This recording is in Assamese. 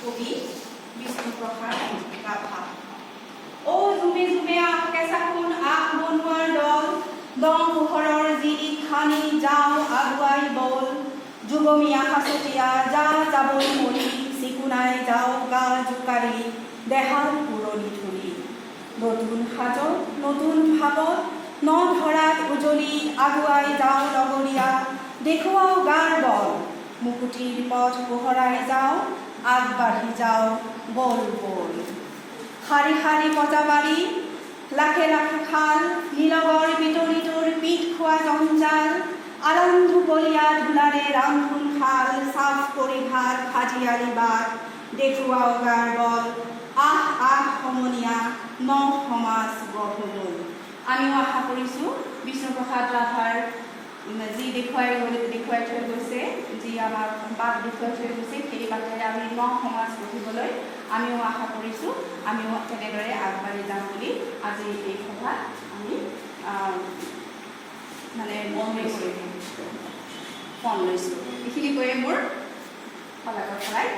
কবি বিষ্ণুপ্ৰসাদ ৰাভা। অ জুমে জুমে আহকে চাকোন আহ বনোৱাৰ দল, দং পোহৰৰ যি খানি যাওঁ আগুৱাই বল, যুগমীয়া সাঁচতীয়া যা যাবই মৰি, চিকুনাই যাওঁ গা জোকাৰি দেহাৰ পুৰণি ধৰি। নতুন সাজত নতুন ভাৱত নধৰাত উজলি আগুৱাই যাওঁ লগৰীয়া, দেখুৱাও গাৰ বল, মুকুটিৰ পথ পোহৰাই যাওঁ আগবাঢ়ি যাওঁ বল বল। শাৰী শাৰী কজাবাৰী লাখে লাখে খাল, নীলগৰ বিতৰিটোৰ পিঠ খোৱা জঞ্জাল, আৰান্ধু বলিয়া ধূলাৰে ৰান্ধোন শাল, চাফ কৰি ভাত ভাজি আলি বাট, দেখুৱাও গাৰ বল, আহ আহ সমনীয়া ন সমাজ গঢ় গ'ল। আমিও আশা কৰিছোঁ বিষ্ণুপ্ৰসাদ ৰাভাৰ যি দেখুৱাই থৈ গৈছে, যি আমাক বাট দেখুৱাই থৈ গৈছে, সেই বাটেৰে আমি ন সমাজ গঢ়িবলৈ আমিও আশা কৰিছোঁ, আমিও তেনেদৰে আগবাঢ়ি যাম বুলি আজি এই সভাত আমি মানে মন লৈছোঁ। এইখিনি কৈয়ে মোৰ শলাগৰ শৰাই